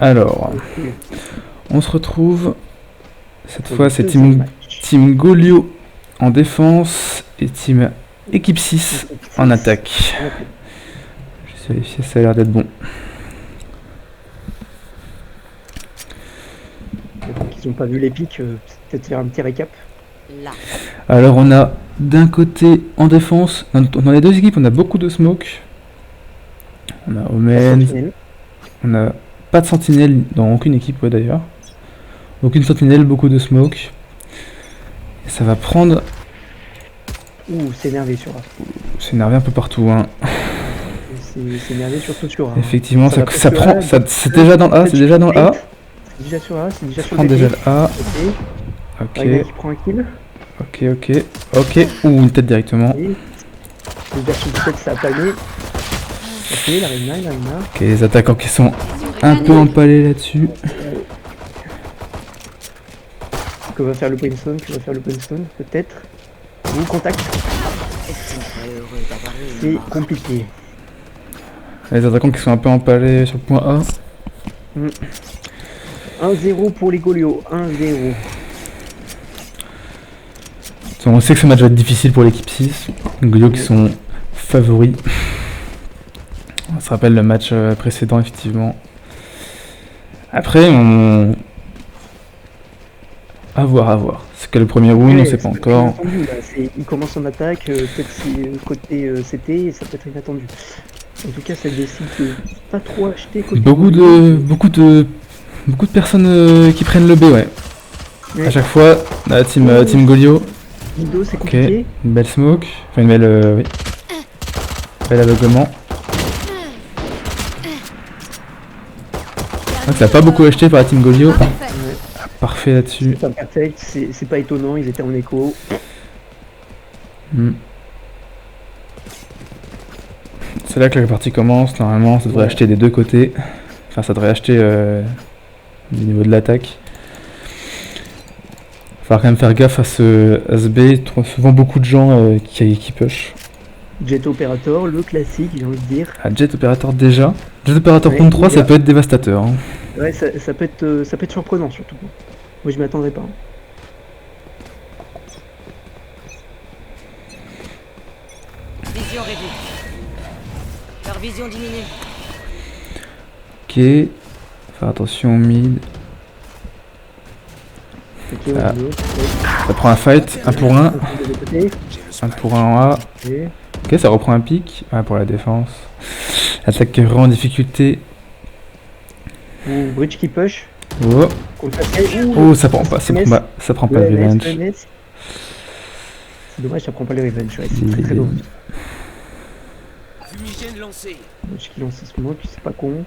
Alors, on se retrouve. Cette fois, c'est team Golio en défense et team équipe 6 en attaque. Je vais vérifier, ça a l'air d'être bon. Ils n'ont pas vu les pics, peut-être faire un petit récap. Alors, on a d'un côté en défense, dans les deux équipes, on a beaucoup de smoke. On a Omen, on a pas de sentinelle dans aucune équipe, ouais, d'ailleurs. Aucune sentinelle, beaucoup de smoke. Et ça va prendre. Ouh, c'est énervé sur A. C'est énervé un peu partout, hein. C'est énervé surtout sur A. Effectivement, ça prend. C'est déjà dans A, c'est déjà dans A. C'est déjà sur A, c'est déjà sur prend déjà le A. Ok. Raina qui prend un kill. Ok. Ouh, une tête directement. Les versions de tête, ça a palmé. Ok, la Raina. Ok, les attaquants qui sont un peu empalés là-dessus. Que va faire le Brimstone, peut-être. Ou contact. C'est compliqué. Les attaquants qui sont un peu empalés sur le point A. 1-0 pour les Golio, 1-0. On sait que ce match va être difficile pour l'équipe 6. Les Golio qui sont favoris. On se rappelle le match précédent, effectivement. Après, à voir. C'est que le premier round, on sait pas encore. Il commence en attaque, peut-être si côté CT, ça peut être inattendu. En tout cas, ça décide de pas trop acheter côté beaucoup de personnes qui prennent le B, ouais. À chaque fois, la team Golio. Nido, c'est compliqué. Une belle smoke, enfin une belle, oui. Bel aveuglement. Ça n'a pas beaucoup acheté par la team Golio. Parfait là-dessus. C'est pas perfect, c'est pas étonnant, ils étaient en écho. C'est là que la partie commence. Normalement, ça devrait acheter des deux côtés. Enfin, ça devrait acheter du niveau de l'attaque. Il va falloir quand même faire gaffe à ce B. Il trouve souvent beaucoup de gens qui push. Jet Operator, le classique, j'ai envie de dire. Ah, Jet Operator déjà. Jet Operator contre 3, ça peut être dévastateur. Hein. Ouais, ça peut être surprenant surtout. Moi, je m'attendrais pas. Vision réduite. Leur vision diminue. Ok. Faire attention mid. Okay, ça prend un fight, 1 pour 1. 1 pour 1 en A. Ok, ça reprend un pic. Ouais, pour la défense. Attaque qui est vraiment en difficulté. Bridge qui push. Oh, ça prend pas, ça prend pas le revenge. C'est dommage, ça prend pas le revenge, ouais, c'est très dommage. Bridge qui lance ce moment, c'est pas con.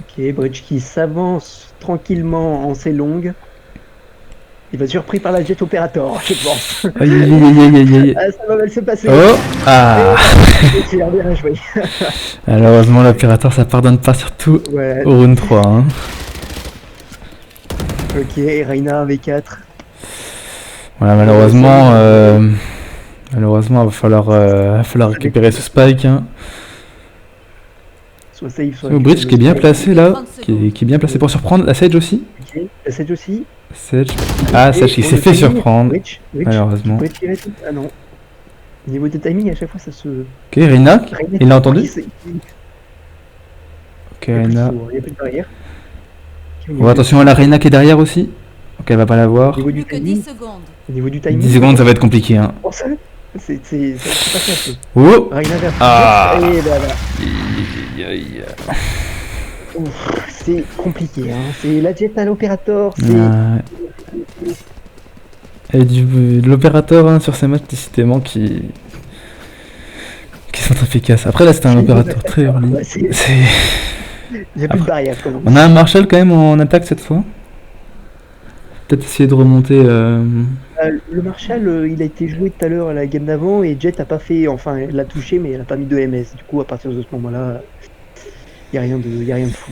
Ok, Bridge qui s'avance tranquillement en ses longues. Il va être surpris par la Jet Operator, je pense. Aïe. Ça va mal se passer. Oh. C'est bien joué. Malheureusement, l'opérateur ça pardonne pas, surtout au round 3. Hein. Ok, Reina V4. Voilà, malheureusement, il va falloir récupérer ce spike. Hein. Soit safe, soit. Le Bridge qui est bien placé là, qui est bien placé pour surprendre. La Sage aussi. Ok, la Sage aussi. Sage qui s'est fait surprendre, malheureusement. Ah non. Au niveau des timings, à chaque fois ça se. Ok, Reina, il l'a entendu. Ok, Reina. Il n'y a plus de barrière. Bon, attention à la Reina qui est derrière aussi. Ok, elle va pas la voir. Plus que 10 secondes. Au niveau du timing. 10 secondes, ça va être compliqué. Hein. C'est pas simple. Oh. Reina vers et là. C'est compliqué, hein. C'est la Jet à l'opérateur, et de l'opérateur hein, sur ces matchs décidément qui sont efficaces. Après là c'était un opérateur très early. Il n'y a plus de barrière. On a un Marshall quand même en attaque cette fois. Peut-être essayer de remonter. Le Marshall, il a été joué tout à l'heure à la game d'avant et Jet a pas fait, enfin elle l'a touché mais elle a pas mis de MS. Du coup à partir de ce moment-là, il n'y a rien de fou.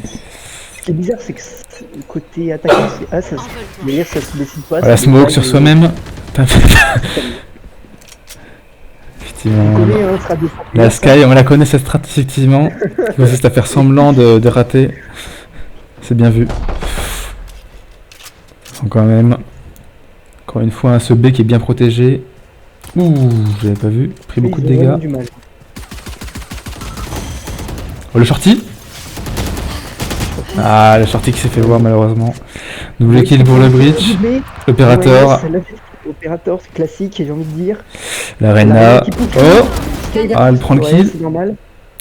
Ce qui est bizarre, c'est que côté attaquant, ça se décide pas. La smoke sur soi-même. effectivement. On connaît, hein, sera défendu. La Sky, on la connaît cette strat, effectivement. Il consiste à faire semblant de rater. C'est bien vu. Quand même. Encore une fois, ce B qui est bien protégé. Ouh, je l'avais pas vu. Pris beaucoup de dégâts. Du mal. Oh, le shorty. Ah, le shorty qui s'est fait voir malheureusement. Double kill pour le bridge. Opérateur. Opérateur, c'est classique, j'ai envie de dire. La Reyna. Oh, Sky, ah, elle prend le ouais, kill. c'est normal.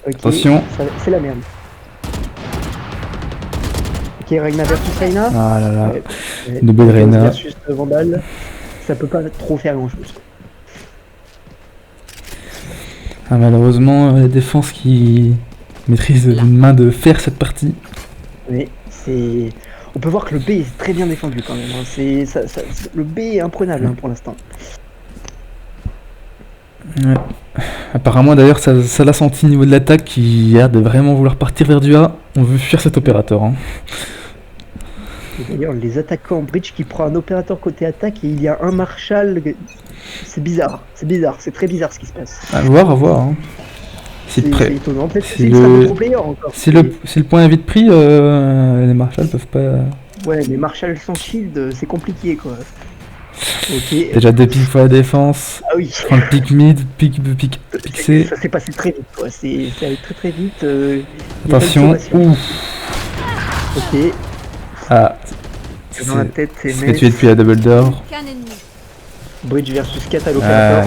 Ok, Attention. C'est la merde. Ok, Reyna versus Reyna. Ah là là. Ouais, Double Reyna. versus Vandal. Ça peut pas trop faire grand chose. Ah, malheureusement, la défense qui maîtrise d'une main de fer cette partie. Oui, c'est. On peut voir que le B est très bien défendu quand même. Hein. Le B est imprenable hein, pour l'instant. Ouais. Apparemment d'ailleurs ça l'a senti au niveau de l'attaque qui a l'air de vraiment vouloir partir vers du A. On veut fuir cet opérateur. Hein. Et d'ailleurs les attaquants bridge qui prend un opérateur côté attaque et il y a un Marshall. C'est bizarre, c'est très bizarre ce qui se passe. À voir, hein. C'est étonnant, peut-être que si c'est un pro player encore. Si le point est vite pris, les Marshall peuvent pas... Ouais mais Marshall sans shield c'est compliqué quoi. Ok. Déjà 2 pics pour la défense. Ah oui. Prendre le pic mid, pic C. Ça s'est passé très vite quoi, c'est allé très vite. Attention, ouh. Ok. Ah, C'est dans la tête, c'est ce que tu es depuis la double door. Qu'un ennemi. Bridge versus 4 à Ah, l'opérateur.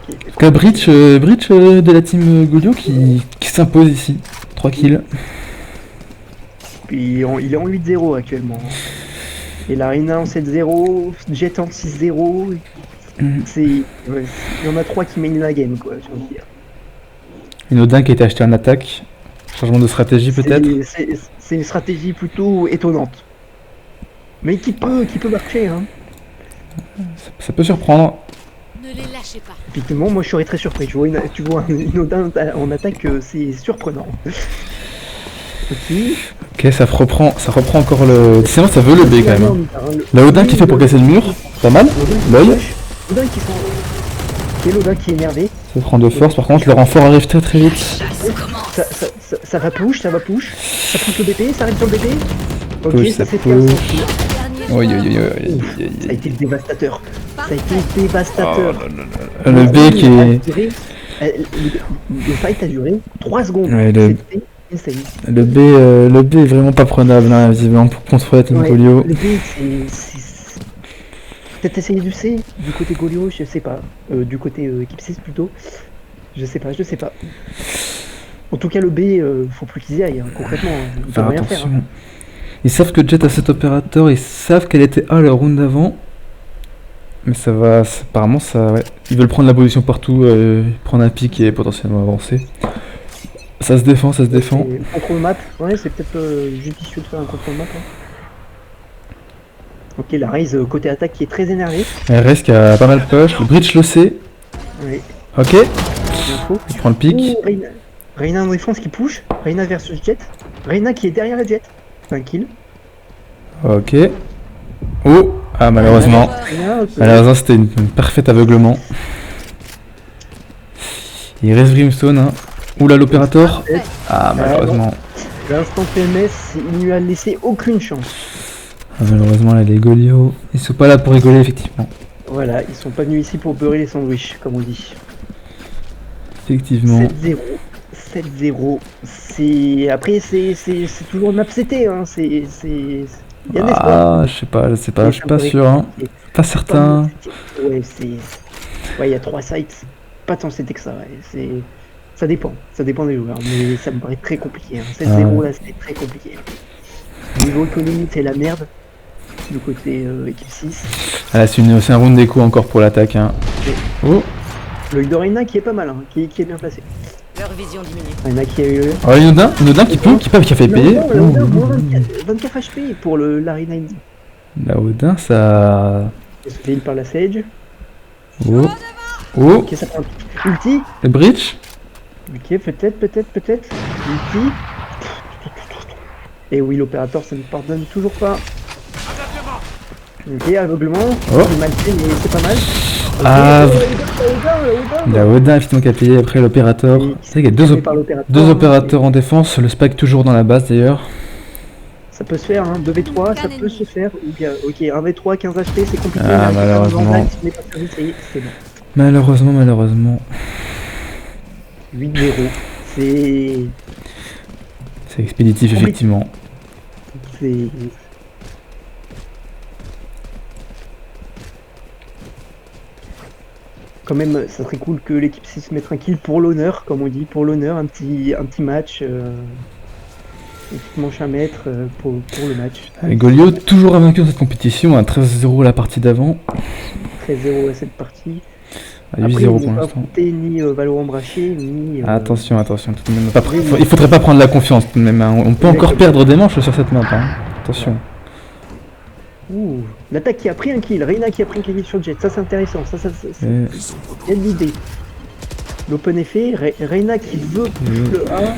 En tout cas, Bridge de la team Golio qui s'impose ici. 3 kills. Puis il est en 8-0 actuellement. Et la Reyna en 7-0, Jet en 6-0. Il y en a 3 qui mènent la game quoi, j'ai envie de dire. Une Odin qui a été acheté en attaque. Changement de stratégie peut-être. C'est une stratégie plutôt étonnante. Mais qui peut marcher hein. Ça peut surprendre. Ne les lâchez pas. Effectivement, moi je serais très surpris. Tu vois une Odin en attaque, c'est surprenant. Ok, ça reprend encore le... Sinon ça veut le B quand même. Hein. La Odin qui fait pour casser le mur, pas mal. L'œil. L'Odin qui sont... L'Odin qui est énervé. Ça prend de force, par contre le renfort arrive très vite. Ça va push. Ça pousse le BP, ça arrive sur le BP. Ok, Push, ça fait push. Ça a été dévastateur. Le B qui est... Le fight a duré 3 secondes. Ouais, C'était insane. le B est vraiment pas prenable, hein, visiblement, pour contrôler la team Golio. Le B, c'est... Peut-être essayer du C, du côté Golio, je sais pas. Du côté équipe 6 plutôt. Je sais pas. En tout cas, le B, faut plus qu'ils y aillent, hein, concrètement. Ils peuvent rien faire. Hein. Ils savent que Jet a cet opérateur, ils savent qu'elle était A le round d'avant. Mais ça va, apparemment, ça... Ouais. Ils veulent prendre la position partout, prendre un pic et potentiellement avancer. Ça se défend. Contrôle map, ouais, c'est peut-être judicieux de faire un contrôle map. Hein. Ok, la Raze côté attaque qui est très énervée. RS qui a pas mal push, le Bridge le sait. Oui. Ok. Il prend le pic. Reyna en défense qui push. Reyna versus Jet. Reyna qui est derrière la Jet. 5 kills. Ok. Oh. Ah malheureusement. Malheureusement c'était une parfaite aveuglement. Il reste Brimstone. Hein. Oula l'opérateur. Ah malheureusement. L'instant PMS, il lui a laissé aucune chance. Ah, malheureusement là les Golio, ils sont pas là pour rigoler effectivement. Voilà, ils sont pas venus ici pour beurrer les sandwichs, comme on dit. Effectivement. 7-0. C'est... Après c'est toujours une map CT, hein. Il y a des je sais pas, je suis pas sûr, hein. Pas certain. Ouais, il y a 3 sites, pas tant CT que ça, ouais. Ça dépend des joueurs, mais ça me paraît très compliqué. Hein. 7-0 là, c'est très compliqué. Niveau économique, c'est la merde. Du côté équipe 6. Ah, c'est un round d'écho encore pour l'attaque. Hein. Oh. L'œil de Reyna qui est pas mal, hein, qui est bien placé. Leur vision diminue. Reyna qui a eu. Oh, une Odin qui a fait payer. 24 HP pour la Reyna. La Odin, ça. Il par la Sage. Oh. Ok, ça prend un ulti. Le Bridge. Ok, peut-être. Ulti. Et oui, l'opérateur, ça ne pardonne toujours pas. Ok, aveuglement. Oh. C'est mal fait, mais c'est pas mal. Ah, Odin. il y a Odin effectivement qui a payé après l'opérateur. Oui, C'est vrai qu'il y a deux, par l'opérateur, deux hein, opérateurs en défense, le Spike toujours dans la base d'ailleurs. Ça peut se faire, hein. 2v3, ça peut se faire. Ou bien, ok, 1v3, 15 HP, c'est compliqué. Ah, mais malheureusement. Vandal, si ce n'est pas servi, ça y est, c'est bon. Malheureusement. 8-0. C'est. C'est expéditif Oui. effectivement. C'est. Quand même, ça serait cool que l'équipe 6 se mette tranquille pour l'honneur, comme on dit, pour l'honneur, un petit match. Une petite manche à mettre pour le match. Et Golio toujours invaincu dans cette compétition, à 13-0 la partie d'avant. 13-0 à cette partie. À Après, 8-0 ils pour n'ont pas l'instant. affronté ni Valorant Braché, ni. Attention tout de même. Il faudrait pas prendre la confiance tout de même, hein. On peut encore perdre des manches sur cette map, hein. Attention. Ouh, l'attaque qui a pris un kill, Reyna qui a pris un kill sur Jet, ça c'est intéressant, ça Et- il y a de l'idée. L'open est fait, Reyna qui veut push le A.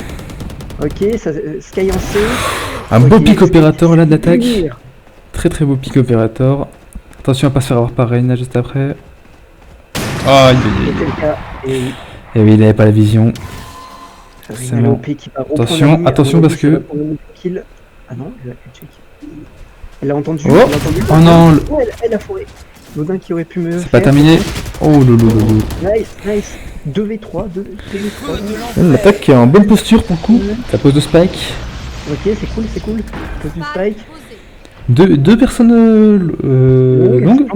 Ok, ça, Sky en C. Un beau Ok, pic Sky opérateur là qui d'attaque. finir. Très beau pic opérateur. Attention à pas se faire avoir par Reyna juste après. Aïe C'était le cas, et Et oui, il avait pas la vision. Reyna bon. l'OP qui va reprendre Attention, la ligne, attention, à mon parce avis, ça que- va prendre le kill. Ah non, elle a pu check. Elle a entendu, Oh, elle a entendu. oh non, Oh, elle a fourré. L'Odin qui aurait pu me c'est pas terminé. Oh loulou. Nice. 2v3, 2v3. L'attaque qui est en bonne posture pour le coup. Ça pose de spike. Ok, c'est cool. Pose du spike. Deux personnes longues.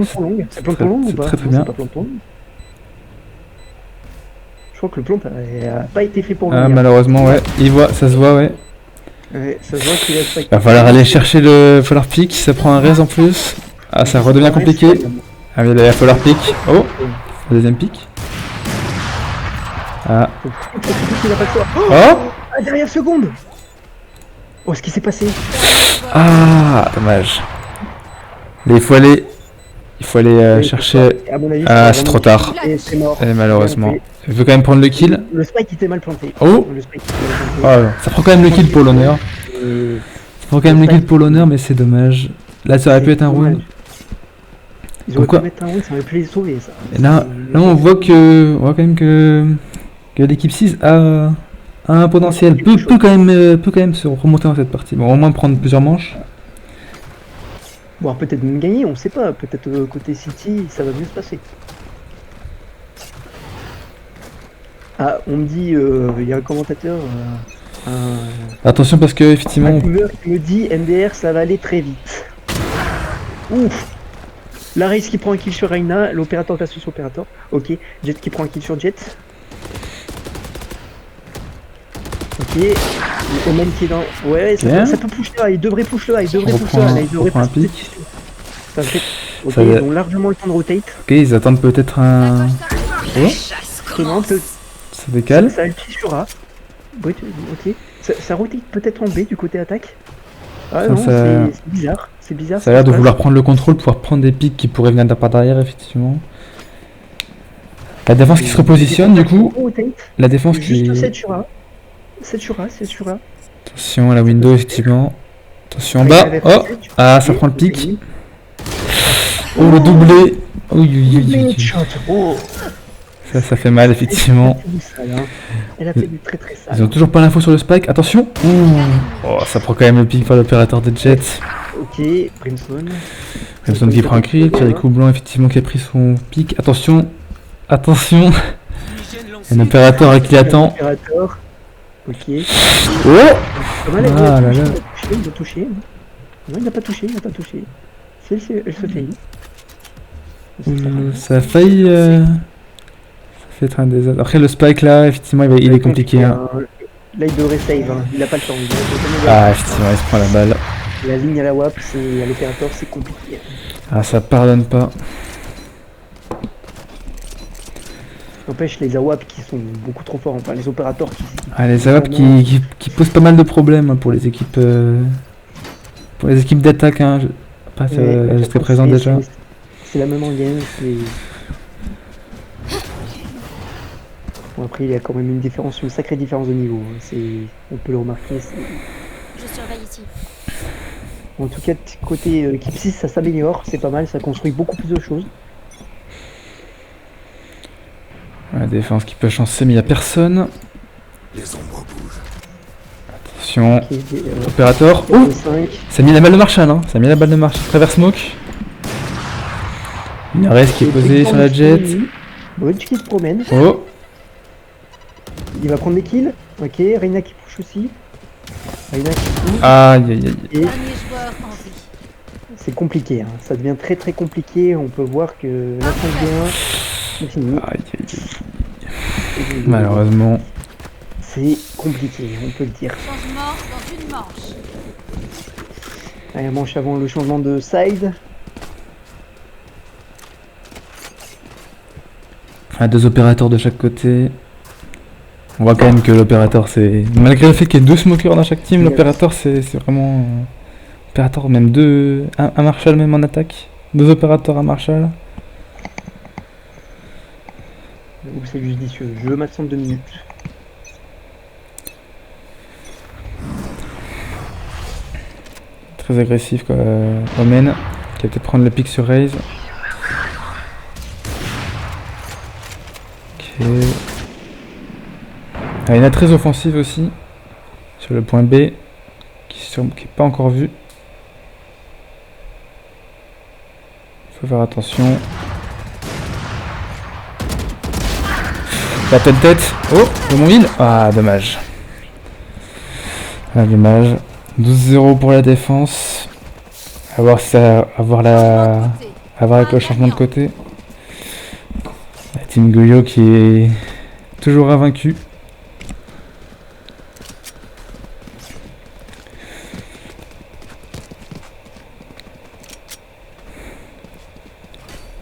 Ça plante pour long ou pas? Très Non, bien. c'est pas plante pour long. Je crois que le plante a pas été fait pour Ah, venir. malheureusement, ouais. Ça se voit, ouais. Ouais, ça se voit qu'il a spike. Va falloir aller chercher le falloir pick. Ça prend un raise en plus. Ah, ça redevient compliqué. Ah, mais il va falloir pick. Oh, le deuxième pick. Ah, Il a pas le choix. Oh, oh. ah, dernière seconde. Oh, ce qui s'est passé. Ah, dommage. Mais il faut aller chercher. À mon avis, Ah, c'est trop tard. Et c'est mort. Et malheureusement. Il veut quand même prendre le kill. Le spike était mal planté. Oh. Le spike était mal planté. Oh, ça prend quand même le kill pour l'honneur. Et Ça prend quand même le kill pour l'honneur, mais c'est dommage. Là, ça aurait pu être un dommage. round. Ils auraient Pourquoi pu mettre un round, ça aurait pu les sauver, ça. Et là, on voit quand même que l'équipe 6 a un potentiel. Peut quand même se remonter dans cette partie. Bon, au moins prendre plusieurs manches. Bon, alors peut-être même gagner, on sait pas. Peut-être côté City, ça va mieux se passer. Ah, on me dit, il y a un commentateur, Attention parce que effectivement, un viewer qui me dit MDR, ça va aller très vite. Ouf. La race qui prend un kill sur Reyna, l'opérateur classe sur opérateur. Ok, Jet qui prend un kill sur Jet. Ok, Omen qui est dans. Ouais, Bien. ça peut push là, il devrait push là, il devrait On push là, reprend- là, il devrait on reprend un passer. pic. Ça fait. Ok, Ça va- ils ont largement le temps de rotate. ok, ils attendent peut-être un. Oh, Comment peut ça décale. ça ulti sur A. Oui, ok. Ça rotate peut-être en B du côté attaque. Ah Ça, non, ça- c'est bizarre. C'est bizarre. Ça a l'air de se passe. vouloir prendre le contrôle, pouvoir prendre des pics qui pourraient venir de par derrière, effectivement. La défense qui se repositionne, du coup. Rotate. La défense Juste qui. 7 sur A. 7 sur A. Attention à la window, effectivement. Attention en bas. Oh, ah, ça prend le pic. Oh, le doublé. Oui. Oh, Ça fait mal, effectivement. elle a fait du sale, hein. Elle a fait du très très sale. Ils ont toujours pas l'info sur le spike. Attention. Ouh. Oh, ça prend quand même le pic par l'opérateur de Jet. Ok, Brimstone. Crimson qui prend un crit. Jericho Blanc, effectivement, qui a pris son pic. Attention. Attention. Un opérateur qui attend. Opérateur. Ok. Oh. Pas mal, Ah là là. il a touché. Non, il n'a pas touché, Si elle se fait. Ça a failli. Ça fait être un des. Après le spike là, effectivement, il est compliqué. Hein. Là, il devrait save, hein. Il a pas le temps. Ah, effectivement, il se prend la balle. La ligne à la WAP, à l'opérateur, c'est compliqué. Ah, ça pardonne pas. N'empêche, les AWAP qui sont beaucoup trop forts, enfin les opérateurs qui. Ah, les AWP qui posent pas mal de problèmes hein, pour les équipes. Pour les équipes d'attaque, hein. Pas jusqu'à présent déjà. C'est la même en game, c'est. Bon, après, il y a quand même une sacrée différence de niveau. Hein. On peut le remarquer. Je surveille ici. En tout cas, côté équipe 6, ça s'améliore, c'est pas mal, ça construit beaucoup plus de choses. La défense qui peut chancer, mais il n'y a personne. Attention. Ok, Opérateur. Oh, 5. ça a mis la balle de Marshall, hein. Ça a mis la balle de Marshall. Traverse smoke. Une RS qui est posée sur la jet. Bridge qui se promène. Oh. Il va prendre des kills. Ok, Reina qui push aussi. Reina qui push. Aïe aïe aïe. Et Dernier joueur en vie. c'est compliqué, hein. Ça devient très très compliqué. On peut voir que la 5v1, c'est fini. Aïe aïe aïe. Malheureusement. C'est compliqué, on peut le dire. Changement dans une manche. Allez, manche avant le changement de side. Ah, 2 opérateurs de chaque côté. On voit quand même que l'opérateur c'est... Malgré le fait qu'il y ait 2 smokers dans chaque team, l'opérateur c'est vraiment... Opérateur même 2... Un Marshall même en attaque. 2 opérateurs à Marshall. Ou c'est judicieux. Je match en 2 minutes. Très agressif quoi. Omen qui a peut-être prendre le pick sur Raze. Ok. Ah, il y en a très offensive aussi. Sur le point B. Qui est pas encore vu. Faut faire attention. La tête. Oh, de mon heal. Ah, dommage. Ah, dommage. 12-0 pour la défense. À voir si ça... À voir avec le changement de côté. La team Goyo qui est toujours invaincue.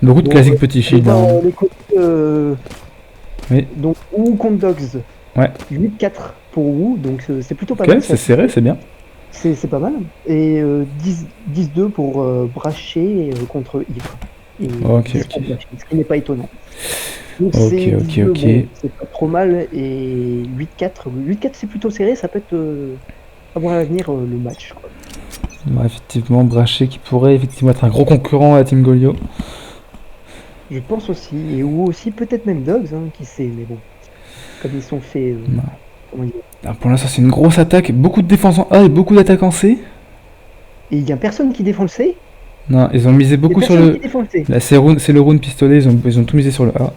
Beaucoup de classiques petits shields. Hein. Les côtés, Oui. Donc, Wu contre Dogs. Ouais. 8-4 pour Wu, donc c'est plutôt pas Ok, mal. c'est serré, c'est bien. C'est pas mal. Et 10-2 pour Brachet contre Ivre. Et Ok, 10 ok. pour Brachet, ce qui n'est pas étonnant. Donc Ok, c'est ok, 10-2, ok. bon, c'est pas trop mal. Et 8-4, 8-4 c'est plutôt serré, ça peut être avoir à l'avenir le match. Quoi. Ouais, effectivement, Brachet qui pourrait effectivement être un gros concurrent à la team Golio. Je pense aussi, et Wu aussi, peut-être même Dogs, hein, qui sait, mais bon. Comme ils sont faits. Comment dire. Alors pour l'instant, c'est une grosse attaque, beaucoup de défense en A et beaucoup d'attaques en C. Et il n'y a personne qui défend le C. Non, ils ont misé beaucoup sur le. Qui défend le C. Là, c'est le round pistolet, ils ont tout misé sur le A.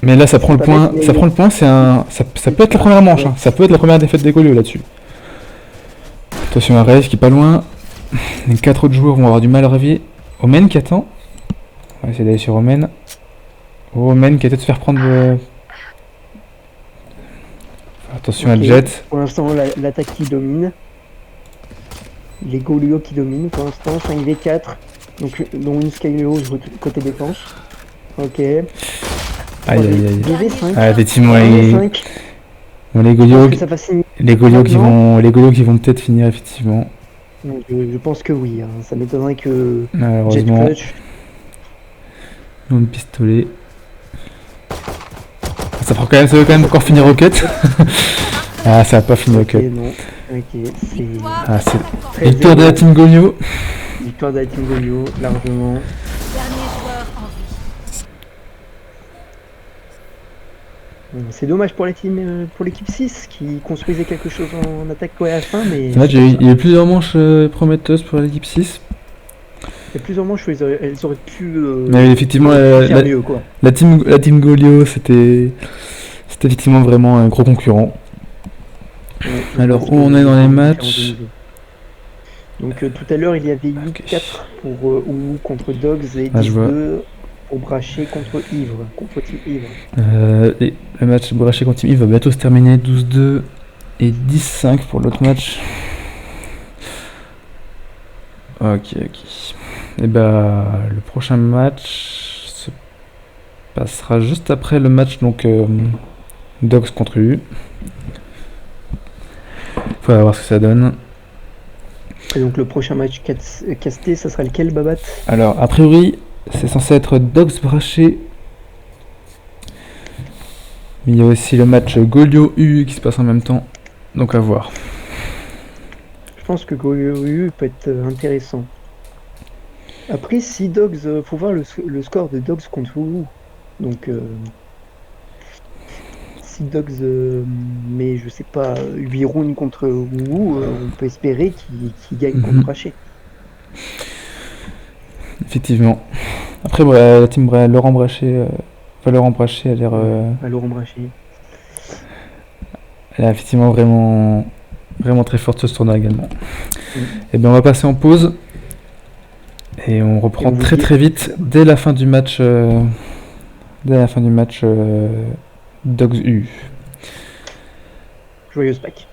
Mais là, ça prend le pas point. bête, mais- Ça prend le point, ça peut être la première manche. Hein. Ça peut être la première défaite des Golio là-dessus. Attention à Rêve qui est pas loin. Les 4 autres joueurs vont avoir du mal à réveiller. Omen qui attend. On va essayer d'aller sur Omen. Oh, Omen qui a peut-être se faire prendre. Attention Ok. à Jet. Pour l'instant, l'attaque qui domine. Les Golio qui dominent pour l'instant, 5v4. Donc, dont une Skyleo côté défense. Ok. Aïe aïe aïe. 2v5. Ah, effectivement, les 2v5. bon, les Golio, Que ça fasse signer. les Golio qui maintenant. vont peut-être finir effectivement. Donc, je pense que oui. Hein. Ça m'étonnerait que Jet Malheureusement, clutch. non de pistolet. Ça veut quand même encore finir au cut. Ah, ça a pas fini au Ok, cut. non. Ok, c'est Ah, c'est très victoire de la team Golio. victoire de la team Golio, largement. Dernier joueur en vie. C'est dommage pour la team, pour l'équipe 6 qui construisait quelque chose en attaque à la fin, mais Là, il y a eu plusieurs manches prometteuses pour l'équipe 6. il y a plusieurs manches où elles auraient pu Mais effectivement, faire mieux, quoi. la team Golio, c'était effectivement vraiment un gros concurrent. Ouais, Alors, parce où on que est dans les différents matchs? niveaux. Donc tout à l'heure il y avait 8-4 pour Wu contre Dogs et Ah, je vois. 10-2 pour Brachet contre Ivre, contre Team Ivre. Et le match Brachet contre Team Yves va bientôt se terminer. 12-2 et 10-5 pour l'autre match. Ok. Et bah, le prochain match se passera juste après le match donc Dogs contre U. Faudra voir ce que ça donne. Et donc le prochain match casté, ça sera lequel, Babat? Alors, a priori, c'est censé être Dogs Brachet. Mais il y a aussi le match Golio U qui se passe en même temps. Donc à voir. Je pense que Goyo peut être intéressant. Après, si Dogs, faut voir le score de Dogs contre Wu. Donc Sea Dogs, mais je sais pas, 8 rounds contre Wu, on peut espérer qu'il gagne contre Haché. Effectivement. Après, la team Laurent Brachet a l'air. Laurent Brachet. Elle est effectivement vraiment, vraiment très forte sur ce tournoi également. Et bien, on va passer en pause. Et on reprend très très vite dès la fin du match. Dogs U. Joyeuse Pâques.